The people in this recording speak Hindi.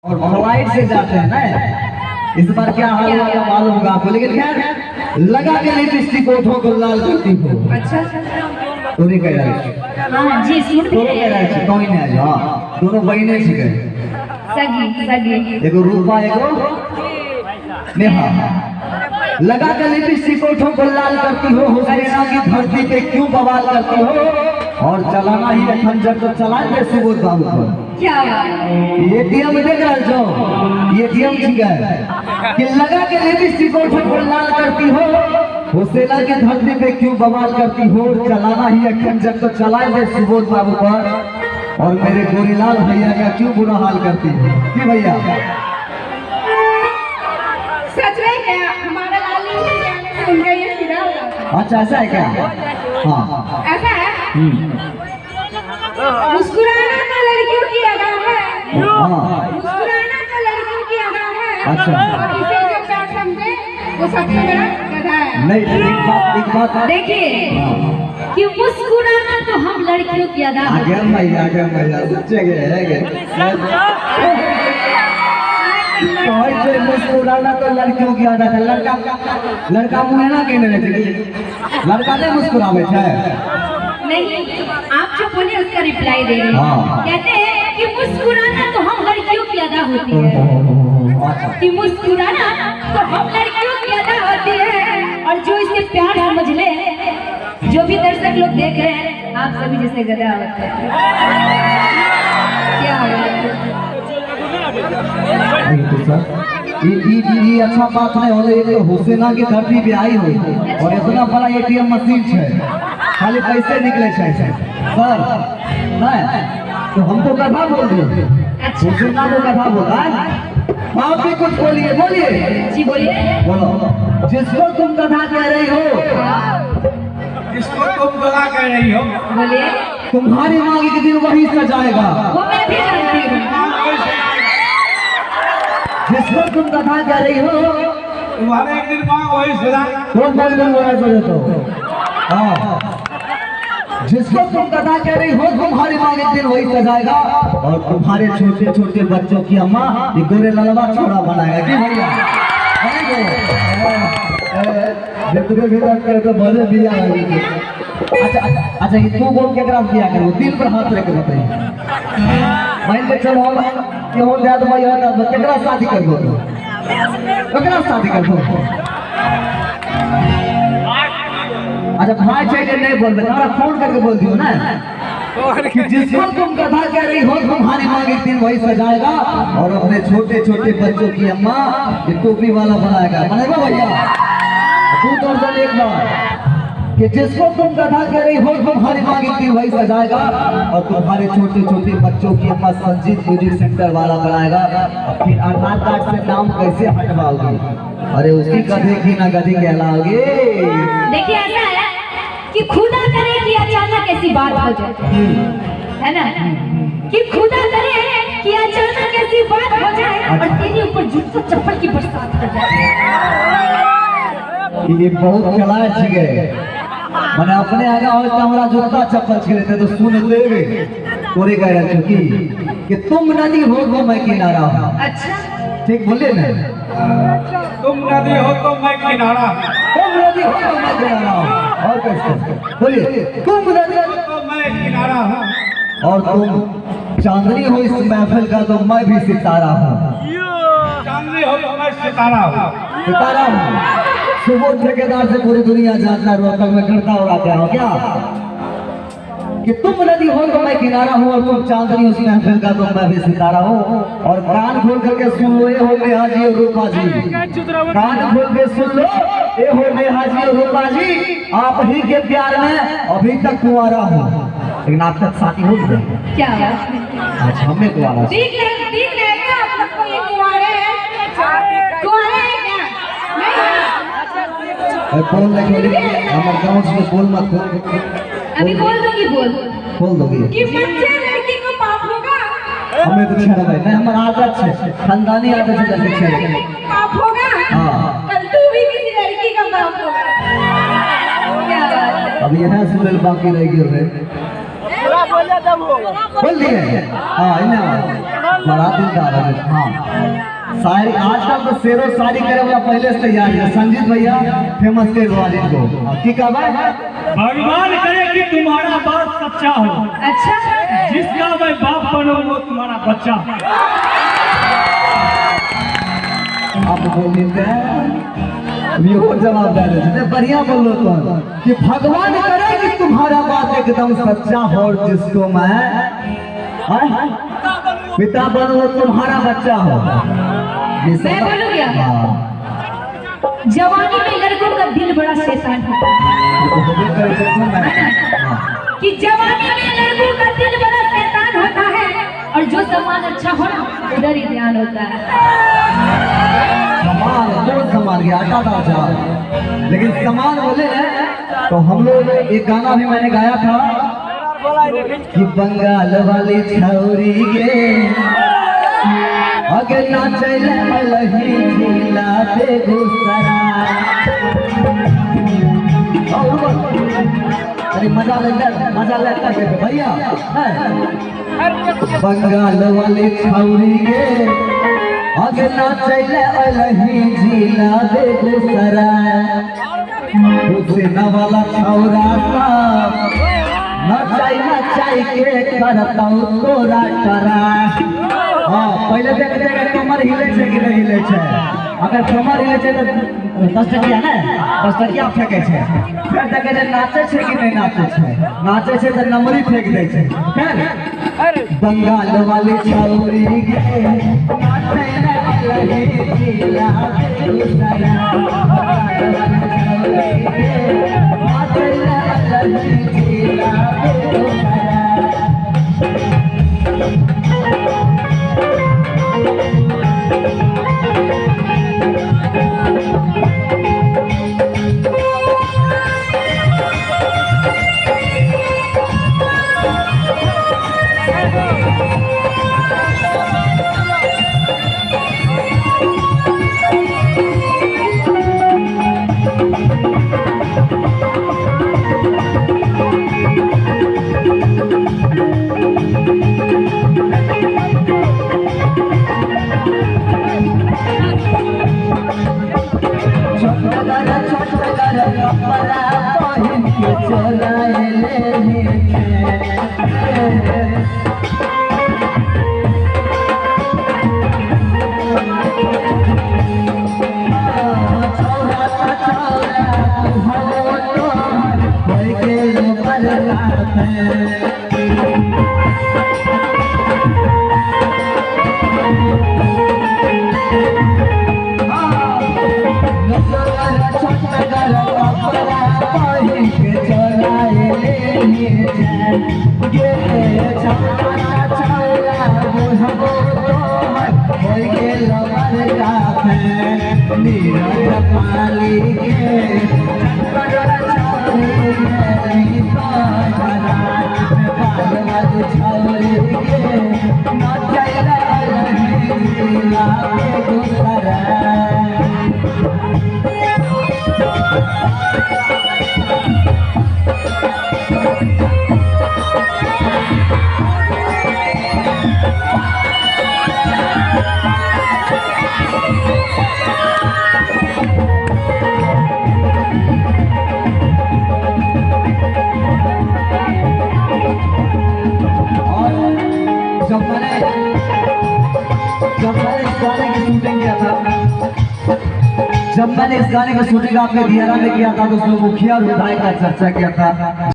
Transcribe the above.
और फ्लाइट से जाते हैं ना। इस बार क्या हाल होगा मालूम होगा आपको, लेकिन खैर लगा के लिपस्टिक होठों को लाल करती हो। अच्छा तो नहीं कह रहे हाँ जी सुन भी कह रहे कोई नहीं आज। हाँ दोनों बहने सीखे सगी सगी एगो रूपा एगो नेहा। लगा के लिपस्टिक होठों को लाल करती हो, हुसैना की धरती पे क्यों बवाल करती हो। और चलाना ही है खंजर तो चलाएंगे सुबोध बाबू को। क्या एटीएम देख रहे हो, एटीएम ठीक है कि लगा के लिपस्टिक होठों को लाल करती हो, हुसैना की धरती पे क्यों बवाल करती हो। चलाना ही है खंजर तो चलाएंगे सुबोध बाबू पर। और मेरे गोरीलाल भैया का क्यों बुरा हाल करती है कि भैया। सच में क्या हमारा लाली उनका ये सीधा होगा। अच्छा ऐसा है क्या। हाँ ऐसा है मुस्कुराना तो लड़कियों की अदा है। हाँ मुस्कुराना तो लड़कियों की अदा है। अच्छा। और इसे जो प्यार समझे वो सबसे बड़ा गधा है। नहीं एक बात देखिए कि मुस्कुराना तो हम लड़कियों की अदा है। आगे मैया सच्चे गए मुस्कुराना तो लड़कियों की आदत है। लड़का मुँह ना कहने लगे, लड़का नहीं मुस्कुरावे है। नहीं आप जो बोले उसका रिप्लाई दे रहे हैं। हाँ। कहते हैं कि मुस्कुराना तो हम लड़कियों की अदा होती है। कि मुस्कुराना तो हम लड़कियों की अदा होती है। और जो इसे प्यार समझ ले, जो भी दर्शक लोग देख रहे हैं आप सभी जैसे गधा होते हैं। क्या ये अच्छा बात नहीं होले। हुसैना की धरती पे आई हो और इतना बड़ा एटीएम मशीन है, खाली पैसे निकले सर नहीं तो हमको गधा बोल दिए। हुसैना को गधा बोला। आप भी कुछ बोलिए जी बोलिए। बोलो जिसको तुम गधा कह रही हो, इसको तुम गधा कह रही हो, बोलिए। तुम्हारी मांग के दिन वही सजाएगा। वो मैं भी जानती हूँ। जिसको तुम कथा कह रही हो तुम्हारे एक दिन मांग वही सजा। कौन तो हाँ जिसको तुम कथा कह रही हो तुम्हारी मांग एक दिन वही सजाएगा। और तुम्हारे छोटे छोटे बच्चों की अम्मा ये गोरे ललवा छोड़ा बनाएगा कि भैया। तो भले दिया। अच्छा ये तू बोल के दिया करो, दिल पर हाथ रख बताइए। मान के चलो हो जाए तो भाई होता केकरा शादी कर दो, केकरा शादी कर दो। अच्छा भाई चाहिए नहीं बोल रहे, हमारा फोन करके बोल दियो ना कि जिसको तुम कथा कह रही हो तुम्हारी मांग एक दिन वही सजाएगा। और अपने छोटे छोटे बच्चों की अम्मा ये टोपी वाला बनाएगा। बनेगा भैया 2001 बार कि जिसको तुम कथा कह रही हो तुम्हारी मांग एक दिन वही सजाएगा। और तुम्हारे छोटे छोटे बच्चों की अम्मा संजीत म्यूजिक सेंटर वाला बनाएगा। फिर आधार कार्ड से नाम कैसे हटवाओगे। अरे उसकी गधे की ना गधी कहलाओगे। देखिए ऐसा है कि खुदा करे कि अचानक ऐसी बात हो जाए, है ना, कि खुदा करे कि अचानक ऐसी बात हो जाए और तेरे ऊपर जूता चप्पल की बरसात हो जाए। ये बहुत खिलाड़ छिगे मैंने अपने आगे और हमारा जूता चप्पल छिड़ते तो सुन लेवे पूरी कह रहे कि तुम नदी हो तो मैं किनारा हूँ। अच्छा ठीक बोले ना, तुम नदी हो तो मैं किनारा, तुम नदी हो तो मैं किनारा हूँ। और कैसे बोलिए तुम नदी हो तो मैं किनारा हूँ। और तुम चांदनी हो इस महफिल का तो मैं भी सितारा हूँ। चांदनी हो तो मैं सितारा हूँ। सितारा हूँ। सुबह ठेकेदार से पूरी दुनिया जानता रोहतक में करता उड़ाते हो क्या कि तुम नदी हो तो मैं किनारा हूँ। और तुम चांदनी उस महफिल का तो मैं भी सितारा हूँ। और कान खोल करके सुन लो ये हो नेहा जी और रूपा जी, कान खोल के सुन लो ये हो नेहा जी और रूपा जी। आप ही के प्यार में अभी तक कुंवारा हूँ, लेकिन आप तक शादी हो गई। क्या अच्छा हमें कुंवारा ठीक है क्या आप लोग को ये कुंवारे हैं क्या? बोल हमारे गाँव से बोल मत खोल। अभी बोल दूंगी खोल दोगी कि बच्चे लड़की को पाप होगा। हमें तो छेड़ा भाई नहीं, हमारा आदत है खानदानी आदत है जैसे छेड़ा पाप होगा। हाँ कल तू भी किसी लड़की का पाप होगा। क्या बात है? अब यहाँ सुनल बाकी रह गए। बोल दिए हाँ इन्हें बड़ा दिलदार है हाँ शायरी आजकल तो शेरो शायरी करे वाला पहले से तैयार है संजीत भैया फेमस के वाले को की कहा भगवान करे कि तुम्हारा बाप सच्चा हो, अच्छा जिसका मैं बाप बनूं वो तुम्हारा बच्चा। आप बोल देते हैं और जवाब दे रहे बढ़िया बोल लो तो कि भगवान करे कि तुम्हारा बाप एकदम सच्चा हो और जिसको मैं पिता बनूं वो तुम्हारा बच्चा हो। मैं बोलूं क्या? जवानी में लड़कों का दिल बड़ा शैतान होता है कि जवानी में लड़कों का दिल बड़ा शैतान होता है और जो सामान अच्छा हो ना उधर ही ध्यान होता है। सामान गया आटा था लेकिन सामान बोले हैं तो हम लोग एक गाना भी मैंने गाया था कि बंगाल वाली छौरी गे अगर ना चले लही झीला बेगूसराय। अरे मजा लेता है भैया बंगाल वाली छौरी गे अगर ना चले लही झीला बेगूसराय हुसैन वाला छौरा नचाई के करता तोरा टरा। हाँ पहले देख देख कमर हिले छे कि नहीं हिले छे अगर कमर हिले छे तो 10 टकिया ना 10 टकिया फेंके छे फिर देखे छे नाचे छे कि नहीं नाचे छे तो नंबरी फेंक दे छे। फिर बंगाल वाली छौरी गे नाचे लगी जिला बेगूसराय नाचे लगी जिला बेगूसराय। जब मैंने इस गाने का शूटिंग आपने दियारा में किया था तो उसमें मुखिया और विधायक का चर्चा किया था।